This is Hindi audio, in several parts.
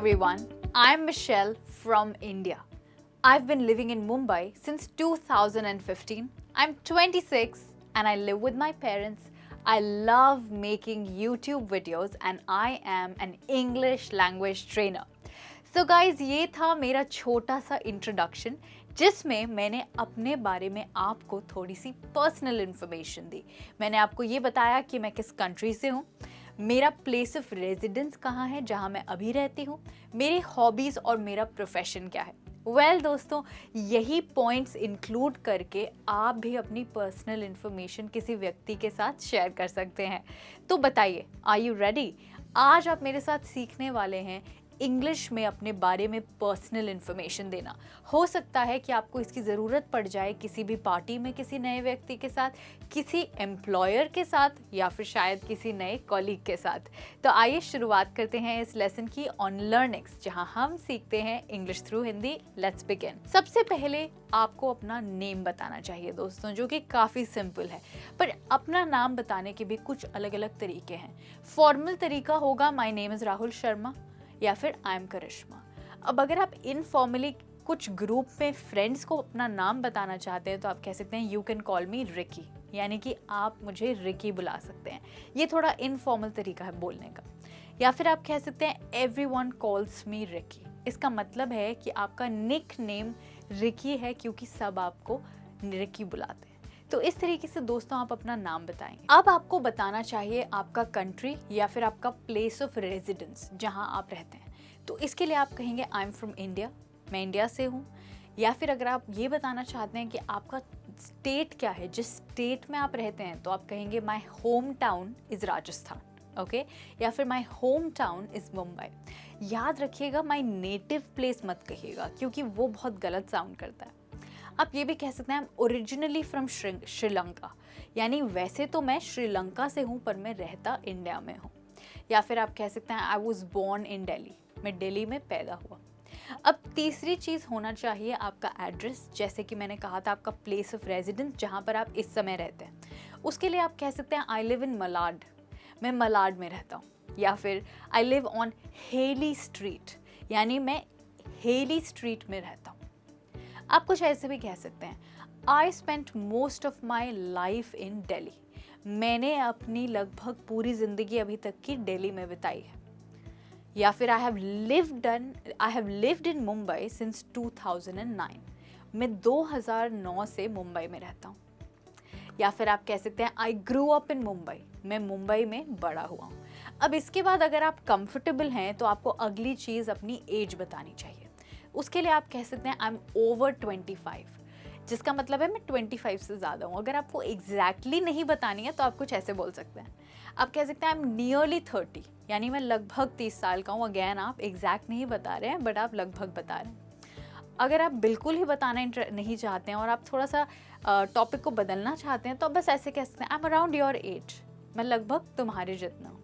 everyone, I'm Michelle from India. I've been living in Mumbai since 2015. I'm 26 and I live with my parents. I love making YouTube videos and I am an English language trainer. So guys, ये था मेरा छोटा सा इंट्रोडक्शन जिसमें मैंने अपने बारे में आपको थोड़ी सी पर्सनल इन्फॉर्मेशन दी। मैंने आपको ये बताया कि मैं किस कंट्री से हूँ, मेरा प्लेस ऑफ रेजिडेंस कहाँ है जहाँ मैं अभी रहती हूँ, मेरी हॉबीज़ और मेरा प्रोफेशन क्या है। वेल दोस्तों, यही पॉइंट्स इंक्लूड करके आप भी अपनी पर्सनल इन्फॉर्मेशन किसी व्यक्ति के साथ शेयर कर सकते हैं। तो बताइए, आर यू रेडी? आज आप मेरे साथ सीखने वाले हैं इंग्लिश में अपने बारे में पर्सनल इन्फॉर्मेशन देना। हो सकता है कि आपको इसकी ज़रूरत पड़ जाए किसी भी पार्टी में किसी नए व्यक्ति के साथ, किसी एम्प्लॉयर के साथ या फिर शायद किसी नए कॉलीग के साथ। तो आइए शुरुआत करते हैं इस लेसन की ऑन लर्नेक्स, जहां हम सीखते हैं English through Hindi. Let's begin. सबसे पहले आपको अपना नेम बताना चाहिए दोस्तों, जो कि काफ़ी सिंपल है, पर अपना नाम बताने के भी कुछ अलग अलग तरीके हैं। फॉर्मल तरीका होगा my name is Rahul Sharma या फिर आई एम करिश्मा। अब अगर आप इनफॉर्मली कुछ ग्रुप में फ्रेंड्स को अपना नाम बताना चाहते हैं तो आप कह सकते हैं you can call me Ricky, यानी कि आप मुझे रिकी बुला सकते हैं। ये थोड़ा इनफॉर्मल तरीका है बोलने का। या फिर आप कह सकते हैं एवरीवन कॉल्स मी रिकी। इसका मतलब है कि आपका निक नेम रिकी है क्योंकि सब आपको रिकी बुलाते हैं। तो इस तरीके से दोस्तों आप अपना नाम बताएंगे। अब आपको बताना चाहिए आपका कंट्री या फिर आपका प्लेस ऑफ रेजिडेंस जहां आप रहते हैं। तो इसके लिए आप कहेंगे आई एम फ्रॉम इंडिया, मैं इंडिया से हूँ। या फिर अगर आप ये बताना चाहते हैं कि आपका स्टेट क्या है, जिस स्टेट में आप रहते हैं, तो आप कहेंगे my home town is Rajasthan, okay. या फिर my home town is Mumbai. याद रखिएगा माई नेटिव प्लेस मत कहिएगा क्योंकि वो बहुत गलत साउंड करता है। आप ये भी कह सकते हैं I am originally from Sri Lanka, यानी वैसे तो मैं श्रीलंका से हूँ पर मैं रहता इंडिया में हूँ। या फिर आप कह सकते हैं I was born in Delhi, मैं दिल्ली में पैदा हुआ। अब तीसरी चीज़ होना चाहिए आपका एड्रेस, जैसे कि मैंने कहा था आपका प्लेस ऑफ रेजिडेंस जहाँ पर आप इस समय रहते हैं। उसके लिए आप कह सकते हैं आई लिव इन मलाड, मैं मलाड में रहता हूँ। या फिर I live on Haley street, यानी मैं हेली स्ट्रीट में रहता हूँ। आप कुछ ऐसे भी कह सकते हैं I spent most of my life in Delhi, मैंने अपनी लगभग पूरी ज़िंदगी अभी तक की दिल्ली में बिताई है। या फिर I have lived in Mumbai since 2009, मैं 2009 से मुंबई में रहता हूँ। या फिर आप कह सकते हैं आई ग्रू अप इन मुंबई, मैं मुंबई में बड़ा हुआ हूँ। अब इसके बाद अगर आप कंफर्टेबल हैं तो आपको अगली चीज़ अपनी एज बतानी चाहिए। उसके लिए आप कह सकते हैं आई एम ओवर 25, जिसका मतलब है मैं 25 से ज़्यादा हूँ। अगर आपको एग्जैक्टली नहीं बतानी है तो आप कुछ ऐसे बोल सकते हैं। आप कह सकते हैं आई एम नियरली 30, यानी मैं लगभग 30 साल का हूँ। अगेन आप एग्जैक्ट नहीं बता रहे हैं बट आप लगभग बता रहे हैं। अगर आप बिल्कुल ही बताना नहीं चाहते हैं और आप थोड़ा सा टॉपिक को बदलना चाहते हैं तो आप बस ऐसे कह सकते हैं I am around your age, मैं लगभग तुम्हारे जितना हूँ।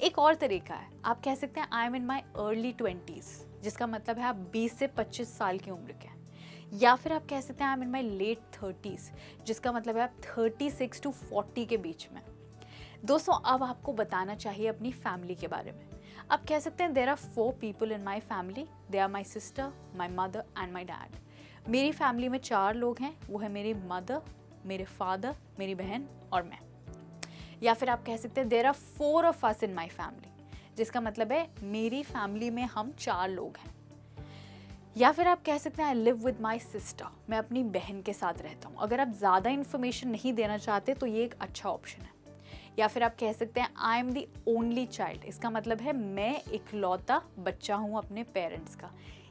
एक और तरीका है, आप कह सकते हैं I am in my early 20s, जिसका मतलब है आप 20 से 25 साल की उम्र के हैं। या फिर आप कह सकते हैं I am in my late 30s, जिसका मतलब है आप 36 to 40 के बीच में। दोस्तों अब आपको बताना चाहिए अपनी फैमिली के बारे में। आप कह सकते हैं there are 4 people in my family, they are my sister, my mother and my dad. मेरी फैमिली में 4 लोग हैं, वो है मेरी मदर, मेरे फादर, मेरी बहन और मैं। या फिर आप कह सकते हैं there are 4 of us in my family, जिसका मतलब है मेरी फैमिली में हम 4 लोग हैं। या फिर आप कह सकते हैं I live with my sister, मैं अपनी बहन के साथ रहता हूँ। अगर आप ज़्यादा इन्फॉर्मेशन नहीं देना चाहते तो ये एक अच्छा ऑप्शन है। या फिर आप कह सकते हैं I am the only child, इसका मतलब है मैं इकलौता बच्चा हूँ अपने पेरेंट्स का।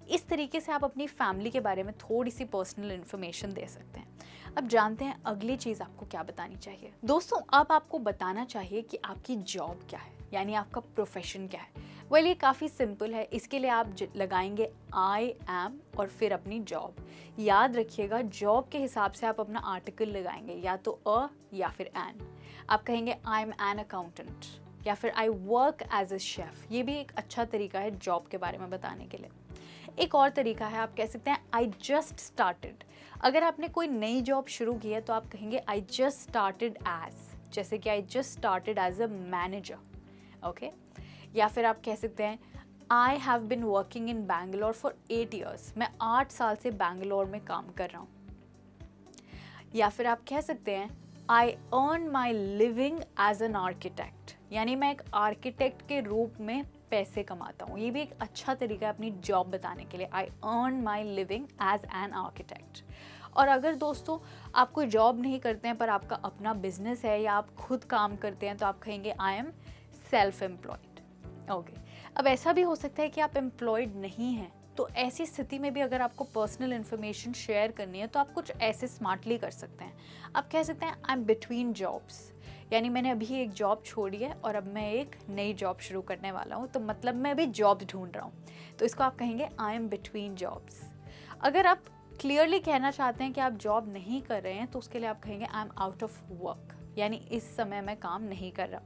इस तरीके से आप अपनी फैमिली के बारे में थोड़ी सी पर्सनल इन्फॉर्मेशन दे सकते हैं। अब जानते हैं अगली चीज़ आपको क्या बतानी चाहिए। दोस्तों अब आपको बताना चाहिए कि आपकी जॉब क्या है, यानी आपका प्रोफेशन क्या है। वेल ये काफ़ी सिंपल है। इसके लिए आप लगाएंगे आई एम और फिर अपनी जॉब। याद रखिएगा जॉब के हिसाब से आप अपना आर्टिकल लगाएंगे, या तो अ या फिर एन। आप कहेंगे आई एम एन अकाउंटेंट या फिर I work as a chef. ये भी एक अच्छा तरीका है जॉब के बारे में बताने के लिए। एक और तरीका है, आप कह सकते हैं आई जस्ट स्टार्टेड। अगर आपने कोई नई जॉब शुरू की है तो आप कहेंगे आई जस्ट स्टार्टेड एज, जैसे कि I just started as a manager, okay. या फिर आप कह सकते हैं I have bin working in Bangalore for 8 years. मैं 8 साल से बैंगलोर में काम कर रहा हूँ. या फिर आप कह सकते हैं I earn my living as an architect, यानी मैं एक आर्किटेक्ट के रूप में पैसे कमाता हूँ. ये भी एक अच्छा तरीका है अपनी जॉब बताने के लिए. I earn my living as an architect. और अगर दोस्तों आप कोई जॉब नहीं करते हैं पर आपका अपना बिजनेस है या आप खुद काम करते हैं तो आप कहेंगे I am self employed. Okay, अब ऐसा भी हो सकता है कि आप एम्प्लॉयड नहीं हैं. तो ऐसी स्थिति में भी अगर आपको पर्सनल इन्फॉर्मेशन शेयर करनी है तो आप कुछ ऐसे स्मार्टली कर सकते हैं. आप कह सकते हैं आई एम बिटवीन जॉब्स, यानी मैंने अभी एक जॉब छोड़ी है और अब मैं एक नई जॉब शुरू करने वाला हूँ, तो मतलब मैं अभी जॉब ढूंढ रहा हूँ. तो इसको आप कहेंगे आई एम बिटवीन जॉब्स. अगर आप क्लियरली कहना चाहते हैं कि आप जॉब नहीं कर रहे हैं तो उसके लिए आप कहेंगे I am out of work, यानी इस समय मैं काम नहीं कर रहा.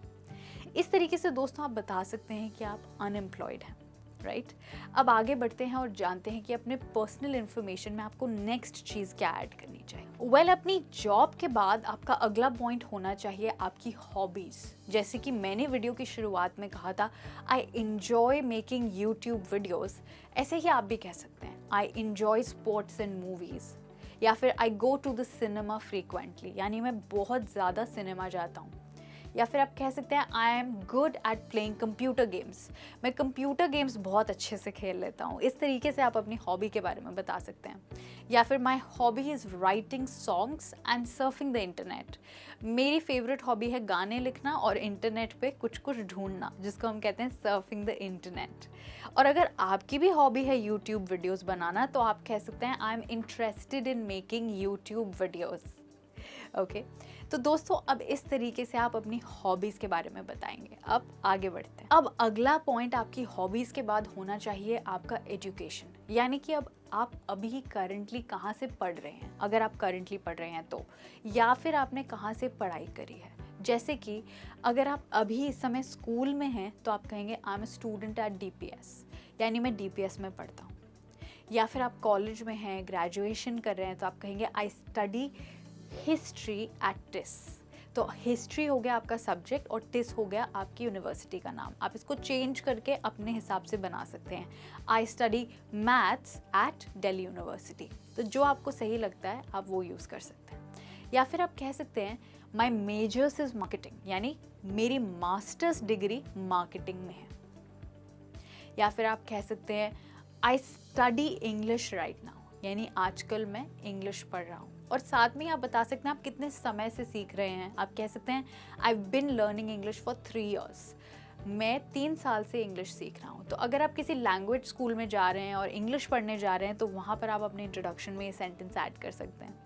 इस तरीके से दोस्तों आप बता सकते हैं कि आप अनएम्प्लॉयड हैं. राइट, अब आगे बढ़ते हैं और जानते हैं कि अपने पर्सनल इन्फॉर्मेशन में आपको नेक्स्ट चीज़ क्या ऐड करनी चाहिए. वेल, अपनी जॉब के बाद आपका अगला पॉइंट होना चाहिए आपकी हॉबीज़. जैसे कि मैंने वीडियो की शुरुआत में कहा था I enjoy making YouTube videos, ऐसे ही आप भी कह सकते हैं I enjoy sports and movies. या फिर I go to the cinema frequently, यानी मैं बहुत ज़्यादा सिनेमा जाता हूँ. या फिर आप कह सकते हैं I am good at playing computer games, मैं कंप्यूटर गेम्स बहुत अच्छे से खेल लेता हूँ. इस तरीके से आप अपनी हॉबी के बारे में बता सकते हैं. या फिर my hobby is writing songs and surfing the internet, मेरी फेवरेट हॉबी है गाने लिखना और इंटरनेट पे कुछ कुछ ढूंढना, जिसको हम कहते हैं सर्फिंग द इंटरनेट. और अगर आपकी भी हॉबी है यूट्यूब वीडियोज़ बनाना तो आप कह सकते हैं I am interested in making YouTube videos. Okay, तो दोस्तों अब इस तरीके से आप अपनी हॉबीज़ के बारे में बताएंगे. अब आगे बढ़ते हैं. अब अगला पॉइंट आपकी हॉबीज़ के बाद होना चाहिए आपका एजुकेशन, यानी कि अब आप अभी करंटली कहाँ से पढ़ रहे हैं, अगर आप करंटली पढ़ रहे हैं तो, या फिर आपने कहाँ से पढ़ाई करी है. जैसे कि अगर आप अभी इस समय स्कूल में हैं तो आप कहेंगे I am a student at DPS, यानी मैं DPS में पढ़ता हूँ. या फिर आप कॉलेज में हैं, ग्रेजुएशन कर रहे हैं तो आप कहेंगे I study history at TISS. तो हिस्ट्री हो गया आपका सब्जेक्ट और टिस हो गया आपकी यूनिवर्सिटी का नाम. आप इसको चेंज करके अपने हिसाब से बना सकते हैं. I study maths at Delhi university. तो जो आपको सही लगता है आप वो यूज़ कर सकते हैं. या फिर आप कह सकते हैं माई मेजर्स इज़ मार्केटिंग, यानी मेरी मास्टर्स डिग्री मार्केटिंग में है. या फिर आप कह सकते हैं I study English right now, यानी आजकल मैं इंग्लिश पढ़ रहा हूँ. और साथ में आप बता सकते हैं आप कितने समय से सीख रहे हैं. आप कह सकते हैं I been learning English for 3 years, मैं 3 साल से इंग्लिश सीख रहा हूँ. तो अगर आप किसी लैंग्वेज स्कूल में जा रहे हैं और इंग्लिश पढ़ने जा रहे हैं तो वहाँ पर आप अपने इंट्रोडक्शन में ये सेंटेंस ऐड कर सकते हैं.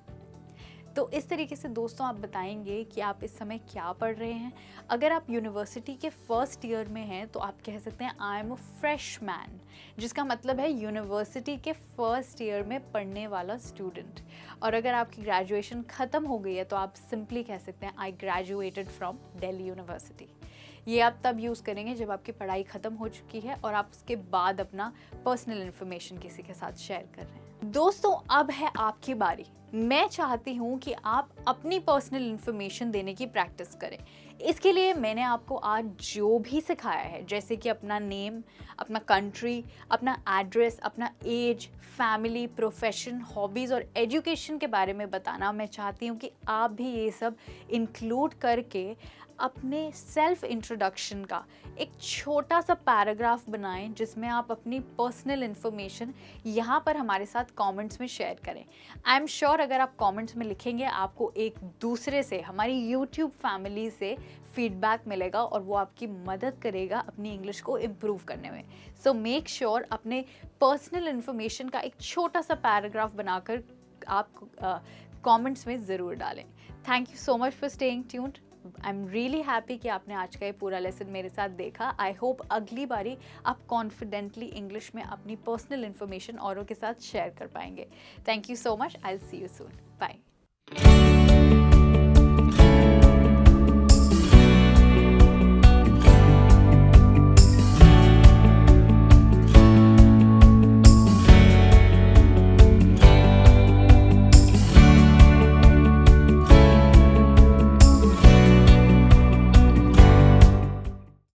तो इस तरीके से दोस्तों आप बताएंगे कि आप इस समय क्या पढ़ रहे हैं. अगर आप यूनिवर्सिटी के फर्स्ट ईयर में हैं तो आप कह सकते हैं I am a fresh man, जिसका मतलब है यूनिवर्सिटी के फर्स्ट ईयर में पढ़ने वाला स्टूडेंट. और अगर आपकी ग्रेजुएशन ख़त्म हो गई है तो आप सिंपली कह सकते हैं I graduated from Delhi university. ये आप तब यूज़ करेंगे जब आपकी पढ़ाई ख़त्म हो चुकी है और आप उसके बाद अपना पर्सनल इन्फॉर्मेशन किसी के साथ शेयर कर रहे हैं. दोस्तों अब है आपकी बारी. मैं चाहती हूँ कि आप अपनी पर्सनल इन्फॉर्मेशन देने की प्रैक्टिस करें. इसके लिए मैंने आपको आज जो भी सिखाया है, जैसे कि अपना नेम, अपना कंट्री, अपना एड्रेस, अपना एज, फैमिली, प्रोफेशन, हॉबीज़ और एजुकेशन के बारे में बताना, मैं चाहती हूँ कि आप भी ये सब इंक्लूड करके अपने सेल्फ इंट्रोडक्शन का एक छोटा सा पैराग्राफ बनाएं जिसमें आप अपनी पर्सनल इन्फॉर्मेशन यहाँ पर हमारे साथ कमेंट्स में शेयर करें. आई एम श्योर अगर आप कमेंट्स में लिखेंगे आपको एक दूसरे से, हमारी यूट्यूब फैमिली से फीडबैक मिलेगा और वो आपकी मदद करेगा अपनी इंग्लिश को इम्प्रूव करने में. सो मेक श्योर अपने पर्सनल इन्फॉर्मेशन का एक छोटा सा पैराग्राफ बनाकर आप कमेंट्स में ज़रूर डालें. Thank you so much for staying tuned. I am really happy कि आपने आज का ये पूरा लेसन मेरे साथ देखा. आई होप अगली बारी आप कॉन्फिडेंटली इंग्लिश में अपनी पर्सनल इन्फॉर्मेशन औरों के साथ शेयर कर पाएंगे. Thank you so much. I will see you soon. Bye.